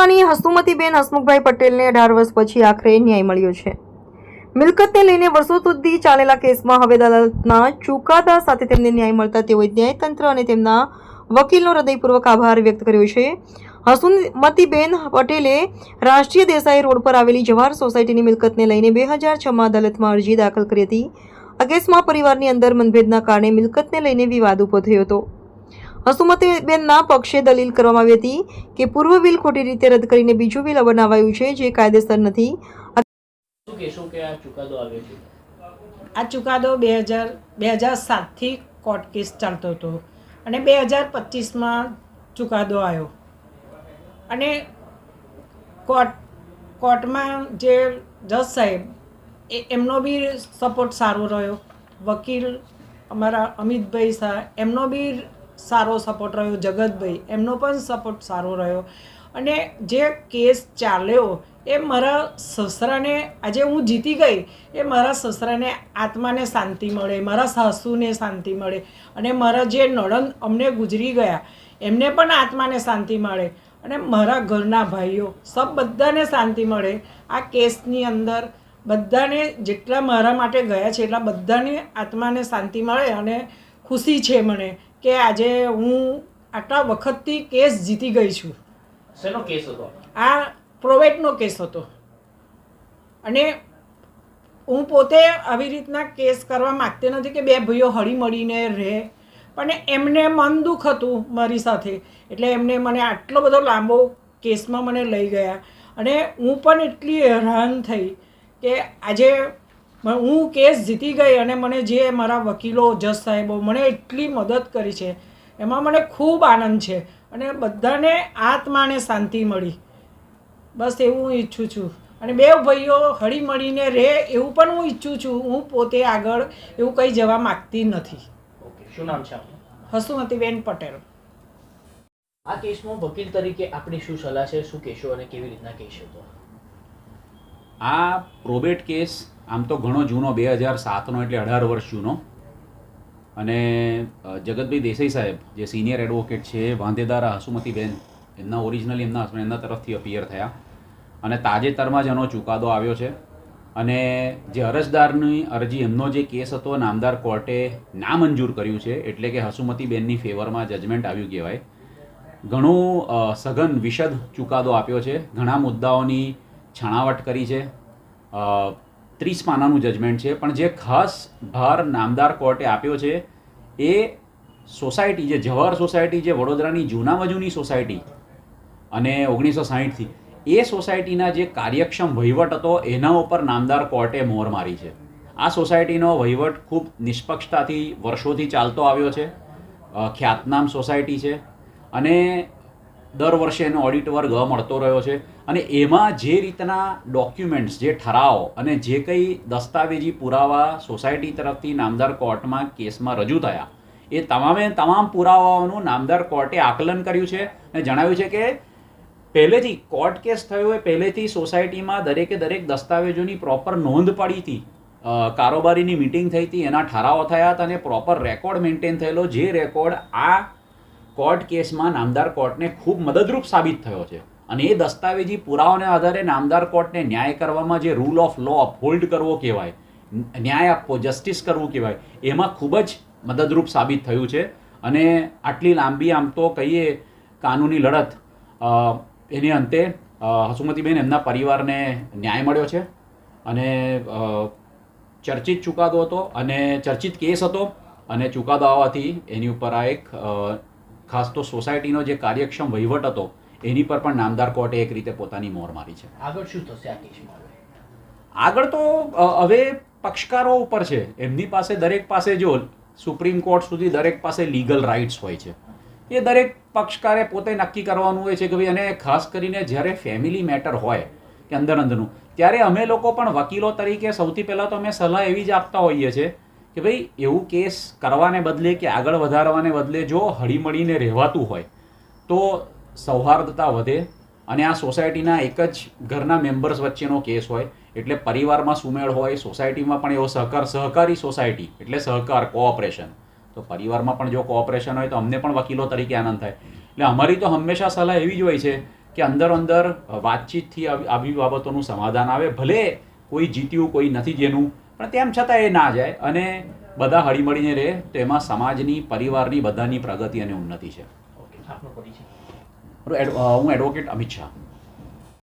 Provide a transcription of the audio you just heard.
વડોદરાની હસુમતીબેન હસમુખભાઈ પટેલને 18 વર્ષ પછી આખરે ન્યાય મળ્યો છે। મિલકતને લઈને વર્ષો સુધી ચાલેલા કેસમાં હવે અદાલતના ચુકાદા સાથે તેમને ન્યાય મળતા તેઓએ ન્યાયતંત્ર અને તેમના વકીલનો હૃદયપૂર્વક આભાર વ્યક્ત કર્યો છે। હસુમતીબેન પટેલે રાષ્ટ્રીય દેસાઈ રોડ પર આવેલી જવાહર સોસાયટીની મિલકતને લઈને 2006માં અદાલતમાં અરજી દાખલ કરી હતી। આ કેસમાં પરિવારની અંદર મતભેદના કારણે મિલકતને લઈને વિવાદ ઊભો થયો હતો। હસુમતીબેનના પક્ષે દલીલ કરવામાં આવી હતી કે પૂર્વ બિલ ખોટી રીતે રદ કરીને બીજું બિલ બનાવાયું છે, જે કાયદેસર નથી। આ ચુકાદો 2007થી કોર્ટ કેસ ચાલતો હતો અને 2025માં ચુકાદો આવ્યો અને કોર્ટમાં જે જજ સાહેબ એમનો બી સપોર્ટ સારો રહ્યો, વકીલ અમારા અમિતભાઈ શાહ એમનો બી સારો સપોર્ટ રહ્યો, જગતભાઈ એમનો પણ સપોર્ટ સારો રહ્યો અને જે કેસ ચાલ્યો એ મારા સસરાને, આજે હું જીતી ગઈ, એ મારા સસરાને આત્માને શાંતિ મળે, મારા સાસુને શાંતિ મળે અને મારા જે નણંદ અમને ગુજરી ગયા એમને પણ આત્માને શાંતિ મળે અને મારા ઘરના ભાઈઓ સબ બધાને શાંતિ મળે। આ કેસની અંદર બધાને જેટલા મારા માટે ગયા છે એટલા બધાને આત્માને શાંતિ મળે અને ખુશી છે મને કે આજે હું આટલા વખતથી કેસ જીતી ગઈ છું। શેનો કેસ હતો? આ પ્રોવેટનો કેસ હતો અને હું પોતે આવી રીતના કેસ કરવા માગતી નથી કે બે ભાઈઓ હળી મળીને રહે, પણ એમને મન દુઃખ હતું મારી સાથે એટલે એમને મને આટલો બધો લાંબો કેસમાં મને લઈ ગયા અને હું પણ એટલી હેરાન થઈ કે આજે હું કેસ જીતી ગઈ અને મને જે મારા વકીલો, જજ સાહેબો મને એટલી મદદ કરી છે એમાં મને ખૂબ આનંદ છે અને બધાને આત્માને શાંતિ મળી, બસ એવું હું ઈચ્છું છું અને બે ભાઈઓ હળી મળીને રહે એવું પણ હું ઈચ્છું છું। હું પોતે આગળ એવું કંઈ જવા માગતી નથી। શું નામ છે આપનું? હસુમતીબેન પટેલ। આ કેસમાં વકીલ તરીકે આપણી શું સલાહ છે, શું કહેશો અને કેવી રીતના કહેશો? તો આ પ્રોબેટ કેસ આમ તો ઘણો જૂનો, 2007નો એટલે 18 વર્ષ જૂનો અને જગતભાઈ દેસાઈ સાહેબ જે સિનિયર એડવોકેટ છે વાંધેદાર હસુમતીબેન એમના ઓરિજિનલી એમના હસબન્ડ એમના તરફથી અપિયર થયા અને તાજેતરમાં જ એનો ચુકાદો આવ્યો છે અને જે અરજદારની અરજી એમનો જે કેસ હતો નામદાર કોર્ટે નામંજૂર કર્યું છે એટલે કે હસુમતીબેનની ફેવરમાં જજમેન્ટ આવ્યું કહેવાય। ઘણું સઘન વિશદ ચુકાદો આપ્યો છે, ઘણા મુદ્દાઓની છણાવટ કરી છે, 30 પાનાનું જજમેન્ટ છે, પણ જે ખાસ ભાર નામદાર કોર્ટે આપ્યો છે એ સોસાયટી જે જવાહર સોસાયટી જે વડોદરાની જૂનામાં જૂની સોસાયટી અને 1960થી એ સોસાયટીના જે કાર્યક્ષમ વહીવટ હતો એના ઉપર નામદાર કોર્ટે મોહર મારી છે। આ સોસાયટીનો વહીવટ ખૂબ નિષ્પક્ષતાથી વર્ષોથી ચાલતો આવ્યો છે, ખ્યાતનામ સોસાયટી છે અને દર વર્ષે એનો ઓડિટ વર્ગ મળતો રહ્યો છે અને એમાં જે રીતના ડોક્યુમેન્ટ્સ, જે ઠરાવ અને જે કંઈ દસ્તાવેજી પુરાવા સોસાયટી તરફથી નામદાર કોર્ટમાં કેસમાં રજૂ થયા એ તમામ પુરાવાઓનું નામદાર કોર્ટે આકલન કર્યું છે અને જણાવ્યું છે કે પહેલેથી કોર્ટ કેસ થયો એ પહેલેથી સોસાયટીમાં દરેક દસ્તાવેજોની પ્રોપર નોંધ પડી હતી, કારોબારીની મિટિંગ થઈ હતી, એના ઠરાવો થયા હતા અને પ્રોપર રેકોર્ડ મેન્ટેન થયેલો, જે રેકોર્ડ આ કોર્ટ કેસમાં નામદાર કોર્ટને ખૂબ મદદરૂપ સાબિત થયો છે અને એ દસ્તાવેજી પુરાવાને આધારે નામદાર કોર્ટને ન્યાય કરવામાં જે રૂલ ઓફ લો અપહોલ્ડ કરવો કહેવાય, ન્યાય આપવો, જસ્ટિસ કરવું કહેવાય, એમાં ખૂબ જ મદદરૂપ સાબિત થયું છે અને આટલી લાંબી આમ તો કહીએ કાનૂની લડત એની અંતે હસુમતીબેન એમના પરિવારને ન્યાય મળ્યો છે અને ચર્ચિત ચુકાદો હતો અને ચર્ચિત કેસ હતો અને ચુકાદો આવવાથી એની ઉપર આ એક ખાસ તો સોસાયટીનો જે કાર્યક્ષમ વહીવટ હતો એની પર પણ નામદાર કોર્ટે એક રીતે પોતાની મોહર મારી છે। આગળ શું થશે આ કેસમાં? આગળ તો હવે પક્ષકારો ઉપર છે, એમની પાસે દરેક પાસે જો સુપ્રીમ કોર્ટ સુધી દરેક પાસે લીગલ રાઇટ્સ હોય છે, એ દરેક પક્ષકારે પોતે નક્કી કરવાનું હોય છે કે ભાઈ, અને ખાસ કરીને જ્યારે ફેમિલી મેટર હોય કે અંદરનું, ત્યારે અમે લોકો પણ વકીલો તરીકે સૌથી પહેલાં તો અમે સલાહ એવી જ આપતા હોઈએ છીએ કે ભાઈ એવું કેસ કરવાને બદલે કે આગળ વધારવાને બદલે જો હળીમળીને રહેવાતું હોય તો સૌહાર્દતા વધે અને આ સોસાયટીના એક જ ઘરના મેમ્બર્સ વચ્ચેનો કેસ હોય એટલે પરિવારમાં સુમેળ હોય, સોસાયટીમાં પણ એવો સહકારી સોસાયટી એટલે સહકાર, કોઓપરેશન, તો પરિવારમાં પણ જો કોઓપરેશન હોય તો અમને પણ વકીલો તરીકે આનંદ થાય। એટલે અમારી તો હંમેશા સલાહ એવી જ હોય છે કે અંદર વાતચીતથી આવી બાબતોનું સમાધાન આવે. ભલે કોઈ જીત્યું કોઈ નથી જેનું, પણ તેમ છતાં એ ના જાય અને બધા હળીમળીને રહે, તો એમાં સમાજની, પરિવારની, બધાની પ્રગતિ અને ઉન્નતિ છે. ઓકે, આપનો પરિચય. હું એડવોકેટ અમિત શાહ.